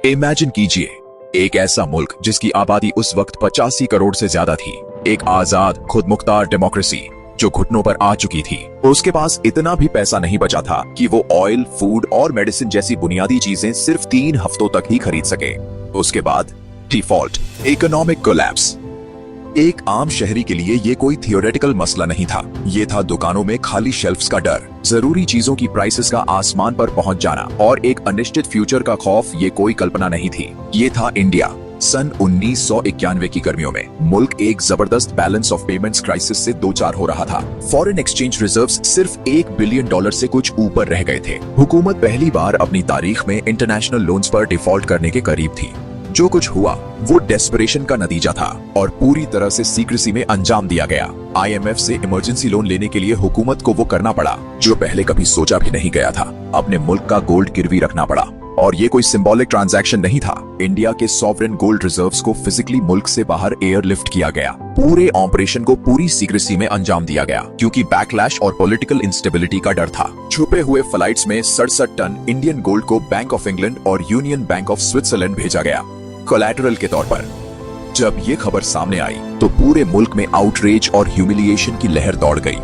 Imagine कीजिए, एक ऐसा मुल्क जिसकी आबादी उस वक्त 85 करोड़ से ज्यादा थी, एक आजाद खुद मुख्तार डेमोक्रेसी जो घुटनों पर आ चुकी थी। उसके पास इतना भी पैसा नहीं बचा था कि वो ऑयल, फूड और मेडिसिन जैसी बुनियादी चीजें सिर्फ 3 हफ्तों तक ही खरीद सके। उसके बाद डिफॉल्ट, इकोनॉमिक कोलैप्स। एक आम शहरी के लिए ये कोई थियोरेटिकल मसला नहीं था, ये था दुकानों में खाली शेल्फ्स का डर, जरूरी चीजों की प्राइसेस का आसमान पर पहुंच जाना और एक अनिश्चित फ्यूचर का खौफ। ये कोई कल्पना नहीं थी, ये था इंडिया। सन 1991 की गर्मियों में मुल्क एक जबरदस्त बैलेंस ऑफ पेमेंट्स क्राइसिस से दो चार हो रहा था। फॉरेन एक्सचेंज रिजर्व्स सिर्फ $1 बिलियन से कुछ ऊपर रह गए थे। हुकूमत पहली बार अपनी तारीख में इंटरनेशनल लोन्स पर डिफॉल्ट करने के करीब थी। जो कुछ हुआ वो डेस्परेशन का नतीजा था और पूरी तरह से सीक्रेसी में अंजाम दिया गया। IMF से इमरजेंसी लोन लेने के लिए हुकूमत को वो करना पड़ा जो पहले कभी सोचा भी नहीं गया था, अपने मुल्क का गोल्ड गिरवी रखना पड़ा। और ये कोई सिंबॉलिक ट्रांजैक्शन नहीं था, इंडिया के सॉवरेन गोल्ड रिजर्व्स को फिजिकली मुल्क से बाहर एयरलिफ्ट किया गया। पूरे ऑपरेशन को पूरी सीक्रेसी में अंजाम दिया गया क्योंकि बैकलैश और पॉलिटिकल इंस्टेबिलिटी का डर था। छुपे हुए फ्लाइट्स में 67 टन इंडियन गोल्ड को बैंक ऑफ इंग्लैंड और यूनियन बैंक ऑफ स्विट्जरलैंड भेजा गया कोलैटरल के तौर पर। जब ये खबर सामने आई तो पूरे मुल्क में आउटरेज और ह्यूमिलिएशन की लहर दौड़ गई।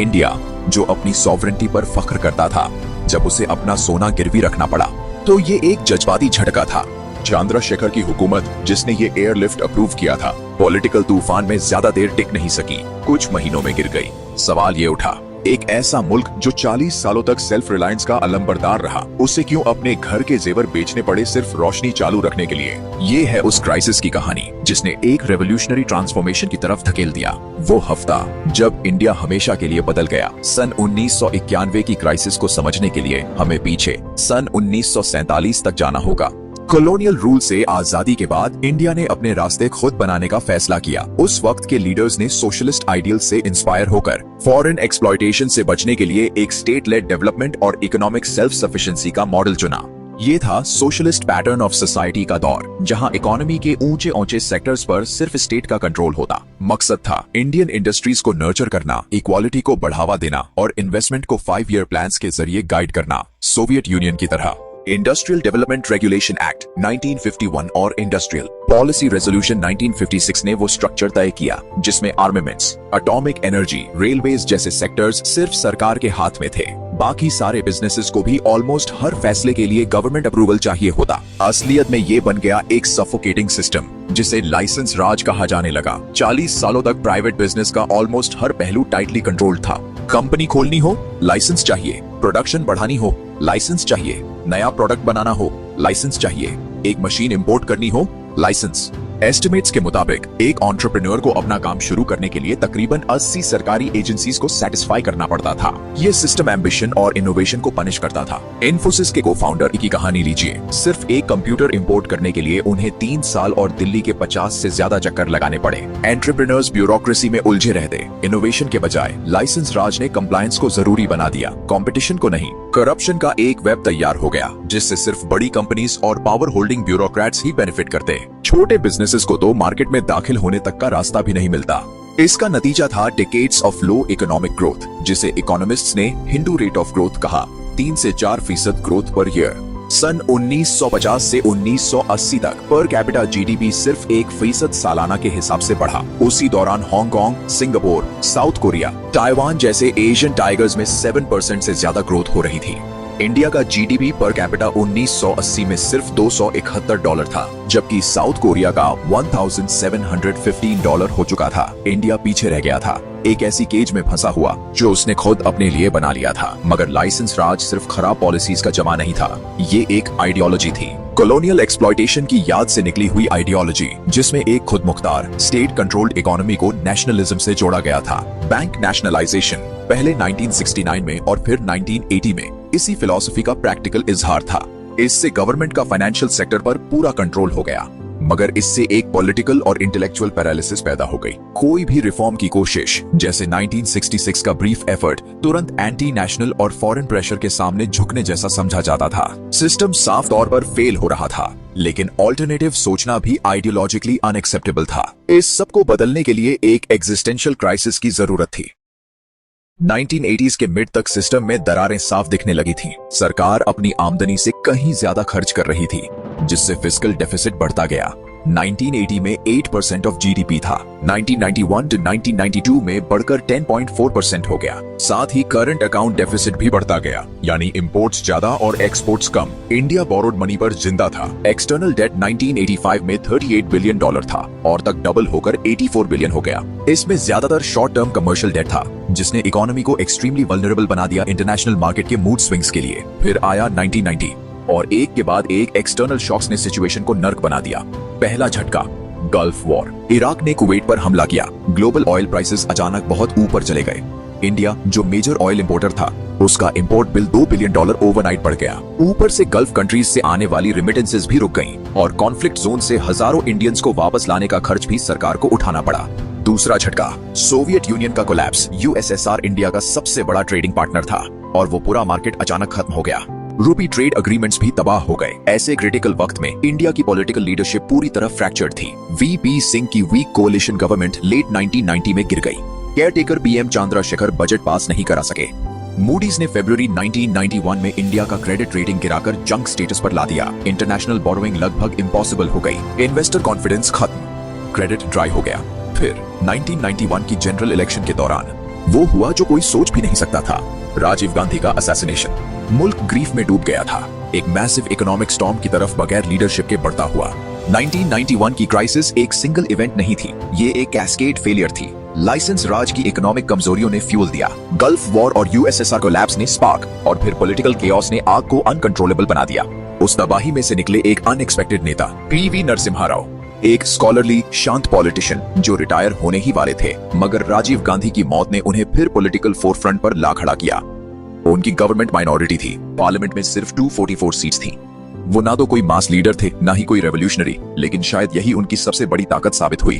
इंडिया जो अपनी सॉवरेंटी पर फख्र करता था, जब उसे अपना सोना गिरवी रखना पड़ा तो ये एक जज्बाती झटका था। चंद्रशेखर की हुकूमत जिसने ये एयरलिफ्ट अप्रूव किया था, पॉलिटिकल तूफान में ज्यादा देर टिक नहीं सकी, कुछ महीनों में गिर गई। सवाल ये उठा, एक ऐसा मुल्क जो 40 सालों तक सेल्फ रिलायंस का अलंबरदार रहा, उसे क्यों अपने घर के जेवर बेचने पड़े सिर्फ रोशनी चालू रखने के लिए? ये है उस क्राइसिस की कहानी जिसने एक रेवोल्यूशनरी ट्रांसफॉर्मेशन की तरफ धकेल दिया। वो हफ्ता जब इंडिया हमेशा के लिए बदल गया। सन 1991 की क्राइसिस को समझने के लिए हमें पीछे सन 1947 तक जाना होगा। कॉलोनियल रूल से आजादी के बाद इंडिया ने अपने रास्ते खुद बनाने का फैसला किया। उस वक्त के लीडर्स ने सोशलिस्ट आइडियल से इंस्पायर होकर फॉरेन एक्सप्लॉयटेशन से बचने के लिए एक स्टेट लेड डेवलपमेंट और इकोनॉमिक सेल्फ सफिशिएंसी का मॉडल चुना। ये था सोशलिस्ट पैटर्न ऑफ सोसाइटी का दौर, जहां इकोनॉमी के ऊंचे ऊंचे सेक्टर्स पर सिर्फ स्टेट का कंट्रोल होता। मकसद था इंडियन इंडस्ट्रीज को नर्चर करना, इक्वालिटी को बढ़ावा देना और इन्वेस्टमेंट को 5 ईयर प्लान्स के जरिए गाइड करना, सोवियत यूनियन की तरह। इंडस्ट्रियल डेवलपमेंट रेगुलेशन एक्ट 1951 और इंडस्ट्रियल पॉलिसी रेजोल्यूशन 1956 ने वो स्ट्रक्चर तय किया जिसमें आर्मामेंट्स, एटॉमिक एनर्जी, रेलवेज जैसे सेक्टर्स सिर्फ सरकार के हाथ में थे। बाकी सारे बिजनेसेस को भी ऑलमोस्ट हर फैसले के लिए गवर्नमेंट अप्रूवल चाहिए होता। असलियत में ये बन गया एक सफोकेटिंग सिस्टम जिसे लाइसेंस राज कहा जाने लगा। 40 सालों तक प्राइवेट बिजनेस का ऑलमोस्ट हर पहलू टाइटली कंट्रोल्ड था। कंपनी खोलनी हो, लाइसेंस चाहिए। प्रोडक्शन बढ़ानी हो, लाइसेंस चाहिए। नया प्रोडक्ट बनाना हो, लाइसेंस चाहिए। एक मशीन इंपोर्ट करनी हो, लाइसेंस। एस्टिमेट्स के मुताबिक एक एंटरप्रेन्योर को अपना काम शुरू करने के लिए तकरीबन 80 सरकारी एजेंसीज को सेटिस्फाई करना पड़ता था। ये सिस्टम एम्बिशन और इनोवेशन को पनिश करता था। इन्फोसिस के को-फाउंडर की कहानी लीजिए। सिर्फ एक कंप्यूटर इंपोर्ट करने के लिए उन्हें 3 साल और दिल्ली के 50 से ज्यादा चक्कर लगाने पड़े। एंटरप्रेन्योर्स ब्यूरोक्रेसी में उलझे रहते। इनोवेशन के बजाय लाइसेंस राज ने कंप्लायंस को जरूरी बना दिया, कंपटीशन को नहीं। करप्शन का एक वेब तैयार हो गया जिससे सिर्फ बड़ी कंपनीज और पावर होल्डिंग ब्यूरोक्रेट्स ही बेनिफिट करते। छोटे बिजनेसेस को तो मार्केट में दाखिल होने तक का रास्ता भी नहीं मिलता। इसका नतीजा था decades of low economic growth, जिसे इकोनॉमिस्ट्स ने हिंदू रेट ऑफ ग्रोथ कहा। 3 से 4% ग्रोथ पर ईयर। सन 1950 से 1980 तक पर कैपिटा जीडीपी सिर्फ 1% सालाना के हिसाब से बढ़ा। उसी दौरान Hong Kong, Singapore, south Korea, Taiwan जैसे एशियन टाइगर्स में 7% से ज्यादा ग्रोथ हो रही थी। इंडिया का जीडीपी पर कैपिटा 1980 में सिर्फ $271 था, जबकि साउथ कोरिया का $1715 हो चुका था। इंडिया पीछे रह गया था, एक ऐसी केज में फंसा हुआ जो उसने खुद अपने लिए बना लिया था। मगर लाइसेंस राज सिर्फ खराब पॉलिसीज का जमा नहीं था, ये एक आइडियोलॉजी थी। कॉलोनियल एक्सप्लॉयटेशन की याद से निकली हुई आइडियोलॉजी जिसमें एक खुद मुख्तार स्टेट कंट्रोल्ड इकोनॉमी को नेशनलिज्म से जोड़ा गया था। बैंक नेशनलाइजेशन पहले 1969 में और फिर 1980 में इसी फिलॉसफी का प्रैक्टिकल इजहार था। इससे गवर्नमेंट का फाइनेंशियल सेक्टर पर पूरा कंट्रोल हो गया, मगर इससे एक पॉलिटिकल और इंटेलेक्चुअल पैरालिसिस पैदा हो गई। कोई भी रिफॉर्म की कोशिश, जैसे 1966 का ब्रीफ एफर्ट, तुरंत एंटी नेशनल और फॉरेन प्रेशर के सामने झुकने जैसा समझा जाता था। सिस्टम साफ तौर पर फेल हो रहा था, लेकिन ऑल्टरनेटिव सोचना भी आइडियोलॉजिकली अनएक्सेप्टेबल था। इस सब को बदलने के लिए एक एग्जिस्टेंशियल क्राइसिस की जरूरत थी। 1980s के मिड तक सिस्टम में दरारें साफ दिखने लगी थीं। सरकार अपनी आमदनी से कहीं ज्यादा खर्च कर रही थी, जिससे फिस्कल डेफिसिट बढ़ता गया। 1980 में 8% ऑफ जीडीपी था। 1991 टू 1992 में बढ़कर 10.4% हो गया। साथ ही करंट अकाउंट डेफिसिट भी बढ़ता गया, यानी इंपोर्ट्स ज्यादा और एक्सपोर्ट्स कम। इंडिया बोरोड मनी पर जिंदा था। एक्सटर्नल डेट 1985 में $38 बिलियन था और तक डबल होकर 84 बिलियन हो गया। इसमें ज्यादातर शॉर्ट टर्म कमर्शियल डेट था, जिसने इकोनॉमी को एक्सट्रीमली वल्नरेबल बना दिया इंटरनेशनल मार्केट के मूड स्विंग्स के लिए। फिर आया 1990 और एक के बाद एक एक्सटर्नल शॉक्स ने सिचुएशन को नर्क बना दिया। पहला झटका, गल्फ वॉर। इराक ने कुवैत पर हमला किया। ग्लोबल ऑयल प्राइसेस अचानक बहुत ऊपर चले गए। इंडिया, जो मेजर ऑयल इंपोर्टर था, उसका इंपोर्ट बिल $2 बिलियन ओवरनाइट बढ़ गया। ऊपर से गल्फ कंट्रीज से आने वाली रेमिटेंसेस भी रुक गईं और कॉन्फ्लिक्ट जोन से हजारों इंडियंस को वापस लाने का खर्च भी सरकार को उठाना पड़ा। दूसरा झटका, सोवियत यूनियन का कोलैप्स। यूएसएसआर इंडिया का सबसे बड़ा ट्रेडिंग पार्टनर था और वो पूरा मार्केट अचानक खत्म हो गया। रूपी ट्रेड एग्रीमेंट्स भी तबाह हो गए। ऐसे क्रिटिकल वक्त में इंडिया की पॉलिटिकल लीडरशिप पूरी तरह फ्रैक्चर्ड थी। वीपी सिंह की वीक कोalition गवर्नमेंट लेट 1990 में गिर गई। Caretaker PM Chandrashekhar budget pass नहीं करा सके। मूडीज ने फरवरी 1991 में इंडिया का क्रेडिट रेटिंग गिराकर जंक स्टेटस पर ला दिया। इंटरनेशनल बोरोइंग लगभग इम्पॉसिबल हो गई। इन्वेस्टर कॉन्फिडेंस खत्म, क्रेडिट ड्राई हो गया। फिर 1991 की जनरल इलेक्शन के दौरान वो हुआ जो कोई सोच भी नहीं सकता था, राजीव गांधी का असैसिनेशन। मुल्क ग्रीफ में डूब गया था, एक मैसिव इकोनॉमिक स्टॉर्म की तरफ बगैर लीडरशिप के बढ़ता हुआ। 1991 की क्राइसिस एक सिंगल इवेंट नहीं थी, ये एक कैस्केड फेलियर थी। लाइसेंस राज की इकोनॉमिक कमजोरियों ने फ्यूल दिया। गल्फ वॉर और यूएसएसआर कोलैप्स ने स्पार्क, और फिर पॉलिटिकल केओस ने आग को अनकंट्रोलेबल बना दिया। उस तबाही में से निकले एक अनएक्सपेक्टेड नेता, पीवी नरसिम्हा राव, एक स्कॉलरली शांत पॉलिटिशियन जो रिटायर होने ही वाले थे, मगर राजीव गांधी की मौत ने उन्हें फिर पॉलिटिकल फोरफ्रंट पर ला खड़ा किया। उनकी गवर्नमेंट माइनॉरिटी थी, पार्लियामेंट में सिर्फ 244 सीट्स थी। वो ना तो कोई मास लीडर थे, ना ही कोई रेवोल्यूशनरी, लेकिन शायद यही उनकी सबसे बड़ी ताकत साबित हुई।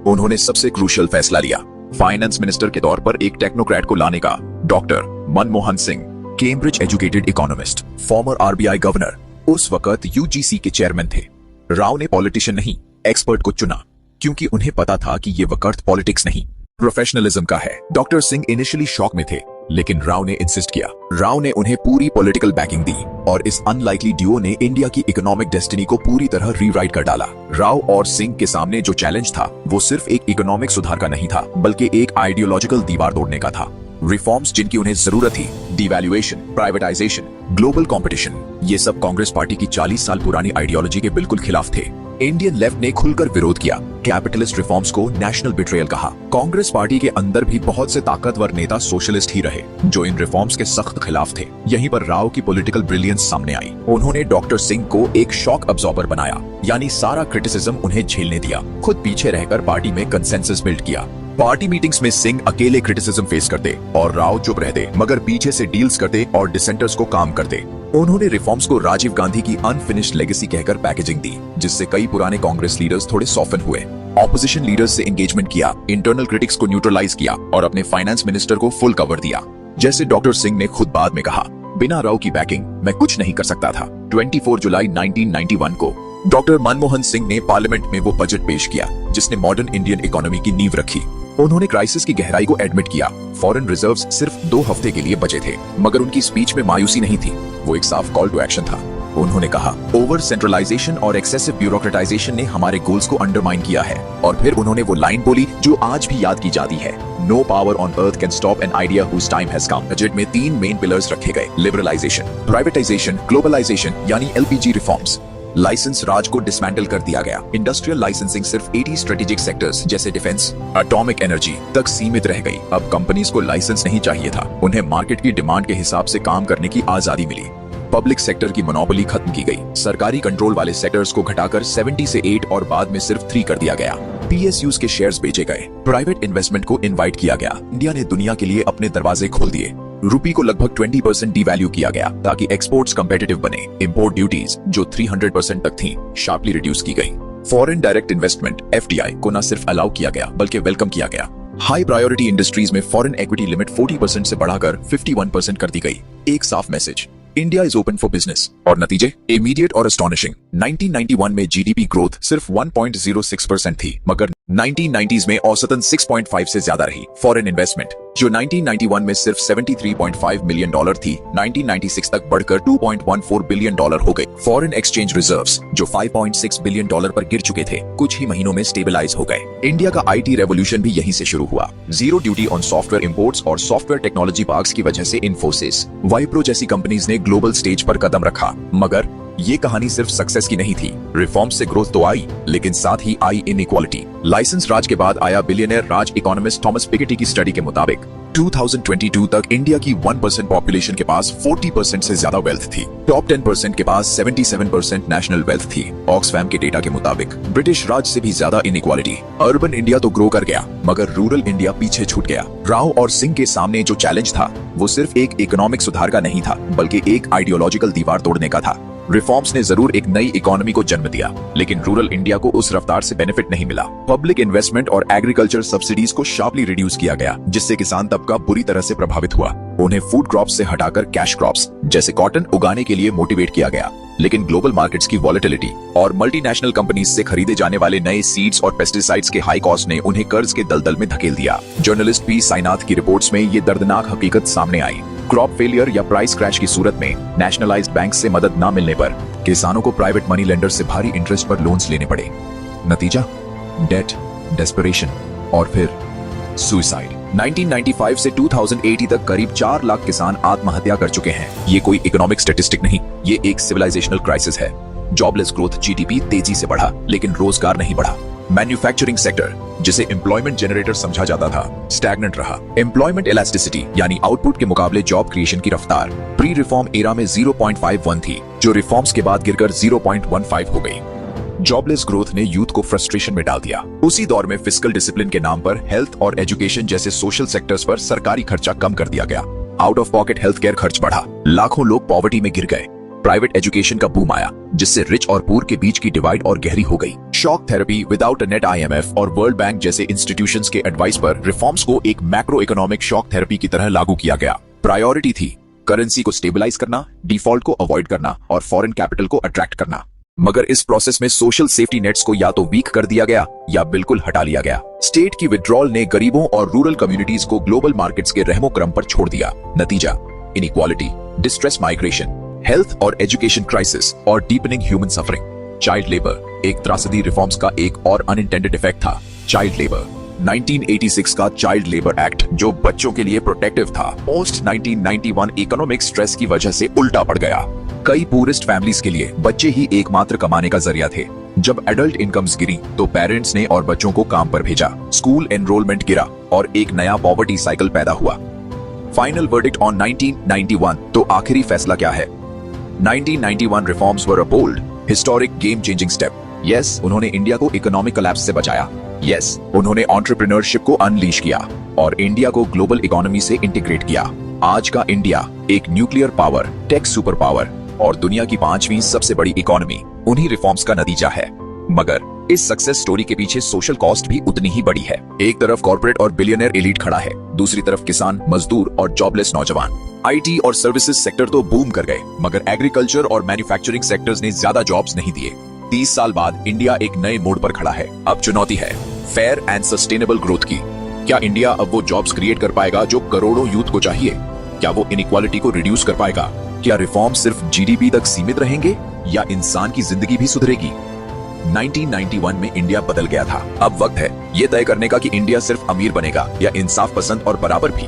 उन्होंने सबसे क्रूशियल फैसला लिया, फाइनेंस मिनिस्टर के तौर पर एक टेक्नोक्रेट को लाने का। Doctor Manmohan Singh, Cambridge educated economist, farmer RBI governor, उस वक्त यूजीसी के चेयरमैन थे। राव ने पॉलिटिशियन नहीं, एक्सपर्ट को चुना, क्योंकि उन्हें पता था कि ये वक्त पॉलिटिक्स नहीं, प्रोफेशनलिज्म का है। डॉक्टर सिंह इनिशियली शॉक में थे, लेकिन राव ने इंसिस्ट किया। राव ने उन्हें पूरी पॉलिटिकल बैकिंग दी और इस अनलाइकली ड्यूओ ने इंडिया की इकोनॉमिक डेस्टिनी को पूरी तरह रीराइट कर डाला। राव और सिंह के सामने जो चैलेंज था, वो सिर्फ एक इकोनॉमिक सुधार का नहीं था, बल्कि एक आइडियोलॉजिकल दीवार तोड़ने का था। रिफॉर्म्स जिनकी उन्हें जरूरत थी, डिवैल्यूएशन, प्राइवेटाइजेशन, ग्लोबल कंपटीशन, ये सब कांग्रेस पार्टी की 40 साल पुरानी आइडियोलॉजी के बिल्कुल खिलाफ थे। इंडियन लेफ्ट ने खुलकर विरोध किया, कैपिटलिस्ट रिफॉर्म्स को नेशनल बिट्रेयल कहा। कांग्रेस पार्टी के अंदर भी बहुत से ताकतवर नेता सोशलिस्ट ही रहे, जो इन रिफॉर्म्स के सख्त खिलाफ थे। यहीं पर राव की पॉलिटिकल ब्रिलियंस सामने आई। उन्होंने डॉक्टर सिंह को एक शॉक अब्सॉर्बर बनाया, यानी सारा क्रिटिसिज्म उन्हें झेलने दिया, खुद पीछे रहकर पार्टी में कंसेंसस बिल्ड किया। पार्टी मीटिंग्स में सिंह अकेले क्रिटिसिज्म फेस करते और राव चुप रहते, मगर पीछे से डील्स करते और डिसेंटर्स को काम करते। उन्होंने रिफॉर्म्स को राजीव गांधी की अनफिनिश्ड लेगेसी कहकर पैकेजिंग दी, जिससे कई पुराने कांग्रेस लीडर्स थोड़े सॉफ्टन हुए। ऑपोजिशन लीडर्स से एंगेजमेंट किया, इंटरनल क्रिटिक्स को न्यूट्रलाइज किया और अपने फाइनेंस मिनिस्टर को फुल कवर दिया। जैसे डॉक्टर सिंह ने खुद बाद में कहा, बिना राव की बैकिंग मैं कुछ नहीं कर सकता था। 24 जुलाई 1991 को डॉक्टर मनमोहन सिंह ने पार्लियामेंट में वो बजट पेश किया जिसने मॉडर्न इंडियन इकोनॉमी की नींव रखी। उन्होंने क्राइसिस की गहराई को एडमिट किया। फॉरेन रिजर्व्स सिर्फ 2 हफ्ते के लिए बचे थे, मगर उनकी स्पीच में मायूसी नहीं थी, वो एक साफ कॉल टू एक्शन था। उन्होंने कहा, ओवर सेंट्रलाइजेशन और एक्सेसिव ब्यूरोक्रेटाइजेशन ने हमारे गोल्स को अंडरमाइन किया है। और फिर उन्होंने वो लाइन बोली जो आज भी याद की जाती है, no power on earth can stop an idea whose time has come. Budget में 3 मेन पिलर्स रखे गए, लिबरलाइजेशन, प्राइवेटाइजेशन, ग्लोबलाइजेशन यानी एलपीजी रिफॉर्म्स। लाइसेंस राज को डिसमेंटल कर दिया गया। इंडस्ट्रियल लाइसेंसिंग सिर्फ 80 स्ट्रेटेजिक सेक्टर्स जैसे डिफेंस, एटॉमिक एनर्जी तक सीमित रह गई। अब कंपनीज को लाइसेंस नहीं चाहिए था, उन्हें मार्केट की डिमांड के हिसाब से काम करने की आजादी मिली। पब्लिक सेक्टर की मोनोपोली खत्म की गई। सरकारी कंट्रोल वाले सेक्टर्स को घटाकर 70 से 8 और बाद में सिर्फ 3 कर दिया गया। पीएसयूज के शेयर्स बेचे गए। प्राइवेट इन्वेस्टमेंट को इनवाइट किया गया। इंडिया ने दुनिया के लिए अपने दरवाजे खोल दिए। रूपी को लगभग 20% डिवैल्यू किया गया ताकि एक्सपोर्ट्स कंपेटिटिव बने। इंपोर्ट ड्यूटीज जो 300% तक थीं, शार्पली रिड्यूस की गई। फॉरेन डायरेक्ट इन्वेस्टमेंट एफडीआई को न सिर्फ अलाउ किया गया बल्कि वेलकम किया गया। हाई प्रायोरिटी इंडस्ट्रीज में फॉरेन इक्विटी लिमिट 40% से बढ़ाकर 51% कर दी गई। एक साफ message, India is open for business. और नतीजे इमीडिएट और एस्टॉनिशिंग। 1991 में जीडीपी ग्रोथ सिर्फ 1.06% थी, मगर 1990s में औसतन 6.5 से ज्यादा रही। फॉरेन इन्वेस्टमेंट जो 1991 में सिर्फ 73.5 मिलियन डॉलर थी, 1996 तक बढ़कर 2.14 बिलियन डॉलर हो गई। फॉरेन एक्सचेंज रिजर्व्स जो 5.6 बिलियन डॉलर पर गिर चुके थे, कुछ ही महीनों में स्टेबलाइज हो गए। इंडिया का आईटी रेवोल्यूशन भी यहीं से शुरू हुआ। Zero duty on software imports और सॉफ्टवेयर टेक्नोलॉजी पार्क्स की वजह से इन्फोसिस, वाइप्रो जैसी कंपनीज ने ग्लोबल स्टेज पर कदम रखा। मगर ये कहानी सिर्फ सक्सेस की नहीं थी। रिफॉर्म से ग्रोथ तो आई, लेकिन साथ ही आई इनइक्वालिटी। लाइसेंस राज के बाद आया बिलियनियर राज। इकोनॉमिस्ट थॉमस पिकेटी की स्टडी के मुताबिक 2022 तक इंडिया की 1% पॉपुलेशन के पास 40% से ज्यादा वेल्थ थी। टॉप 10% के पास 77% नेशनल वेल्थ थी। ऑक्सफैम के डेटा के मुताबिक ब्रिटिश राज से भी ज्यादा इनइक्वालिटी। अर्बन इंडिया तो ग्रो कर गया, मगर रूरल इंडिया पीछे छूट गया। राव और सिंह के सामने जो चैलेंज था, वो सिर्फ एक इकोनॉमिक सुधार का नहीं था, बल्कि एक आइडियोलॉजिकल दीवार तोड़ने का था। रिफॉर्म्स ने जरूर एक नई इकोनॉमी को जन्म दिया, लेकिन रूरल इंडिया को उस रफ्तार से बेनिफिट नहीं मिला। पब्लिक इन्वेस्टमेंट और एग्रीकल्चर सब्सिडीज को शार्पली रिड्यूस किया गया, जिससे किसान तबका बुरी तरह से प्रभावित हुआ। उन्हें फूड क्रॉप्स से हटाकर कैश क्रॉप्स जैसे कॉटन उगाने के लिए मोटिवेट किया गया। लेकिन ग्लोबल मार्केट्स की वॉलेटिलिटी और मल्टीनेशनल कंपनीज से खरीदे जाने वाले नए सीड्स और पेस्टिसाइड्स के हाई कॉस्ट ने उन्हें कर्ज के दलदल में धकेल दिया। जर्नलिस्ट पी साईनाथ की रिपोर्ट्स में ये दर्दनाक हकीकत सामने आई। क्रॉप फेलियर या प्राइस क्रैश की सूरत में नेशनलाइज्ड बैंक से मदद न मिलने पर किसानों को प्राइवेट मनी लेंडर से भारी इंटरेस्ट पर लोन्स लेने पड़े। नतीजा, डेट, डेस्परेशन और फिर सुसाइड। 1995 से 2080 तक करीब 4 लाख किसान आत्महत्या कर चुके हैं। ये कोई इकोनॉमिक स्टैटिस्टिक नहीं, ये एक सिविलाइजेशनल क्राइसिस है। जॉबलेस ग्रोथ, जीडीपी तेजी से बढ़ा, लेकिन रोजगार नहीं बढ़ा। मैन्युफैक्चरिंग सेक्टर, जिसे एम्प्लॉयमेंट जनरेटर समझा जाता था, स्टैग्नेंट रहा। एम्प्लॉयमेंट इलास्टिसिटी यानी आउटपुट के मुकाबले जॉब क्रिएशन की रफ्तार प्री रिफॉर्म एरा में 0.51 थी, जो रिफॉर्म्स के बाद गिरकर 0.15 हो गई। जॉबलेस ग्रोथ ने यूथ को फ्रस्ट्रेशन में डाल दिया। उसी दौर में फिस्कल डिसिप्लिन के नाम पर हेल्थ और एजुकेशन जैसे सोशल सेक्टर्स पर सरकारी खर्चा कम कर दिया गया। Out of pocket health care खर्च बढ़ा, लाखों लोग पॉवर्टी में गिर गए। प्राइवेट एजुकेशन का बूम आया, जिससे रिच और पुअर के बीच की डिवाइड और गहरी हो गई। Shock therapy without a net, IMF और वर्ल्ड बैंक जैसे इंस्टीट्यूशंस के एडवाइस पर रिफॉर्म्स को एक मैक्रो इकोनॉमिक शॉक थेरेपी की तरह लागू किया गया। प्रायोरिटी थी करेंसी को स्टेबलाइज करना, डिफॉल्ट को अवॉइड करना और फॉरेन कैपिटल को अट्रैक्ट करना। मगर इस प्रोसेस में सोशल सेफ्टी नेट्स को या तो वीक कर दिया गया या बिल्कुल हटा लिया गया। स्टेट की विड्रॉल ने गरीबों और रूरल कम्युनिटीज को ग्लोबल मार्केट्स के रहमो क्रम पर छोड़ दिया। नतीजा, इनइक्वालिटी, डिस्ट्रेस माइग्रेशन, हेल्थ और एजुकेशन क्राइसिस और deepening human suffering. Child labour एक त्रासदी रिफॉर्म्स का एक और अनइंटेंडेड इफेक्ट था। चाइल्ड लेबर 1986 का चाइल्ड लेबर एक्ट, जो बच्चों के लिए प्रोटेक्टिव था, पोस्ट 1991 इकोनॉमिक स्ट्रेस की वजह से उल्टा पड़ गया। कई पूरेस्ट फैमिलीज के लिए बच्चे ही एकमात्र कमाने का जरिया थे। जब एडल्ट इनकम्स गिरी तो पेरेंट्स ने और बच्चों को काम पर भेजा। स्कूल एनरोलमेंट गिरा और एक नया पॉवर्टी साइकिल पैदा हुआ। फाइनल वर्डिक्ट ऑन 1991, तो आखिरी फैसला क्या है? 1991 reforms were a bold, historic, game changing step. Yes, उन्होंने इंडिया को इकोनॉमिक कोलैप्स से बचाया। यस, उन्होंने एंटरप्रेन्योरशिप को अनलीश किया और इंडिया को ग्लोबल इकोनॉमी से इंटीग्रेट किया। आज का इंडिया एक nuclear power, tech super power और दुनिया की 5वीं सबसे बड़ी इकोनॉमी उन्हीं रिफॉर्म्स का नतीजा है। मगर इस सक्सेस स्टोरी के पीछे सोशल कॉस्ट भी उतनी ही बड़ी है। एक तरफ कॉर्पोरेट और बिलियनर एलीट खड़ा है, दूसरी तरफ किसान, मजदूर और जॉबलेस नौजवान। आईटी और सर्विसेज सेक्टर तो बूम कर गए, मगर एग्रीकल्चर और मैन्युफैक्चरिंग सेक्टर्स ने ज्यादा जॉब्स नहीं दिए। 30 साल बाद इंडिया एक नए मोड़ पर खड़ा है। अब चुनौती है फेयर एंड सस्टेनेबल ग्रोथ की। क्या इंडिया अब वो जॉब्स क्रिएट कर पाएगा जो करोड़ों यूथ को चाहिए? क्या वो इनइक्वालिटी को रिड्यूस कर पाएगा? क्या रिफॉर्म सिर्फ जीडीपी तक सीमित रहेंगे या इंसान की जिंदगी भी सुधरेगी? 1991 में इंडिया बदल गया था। अब वक्त है ये तय करने का कि इंडिया सिर्फ अमीर बनेगा या इंसाफ पसंद और बराबर भी।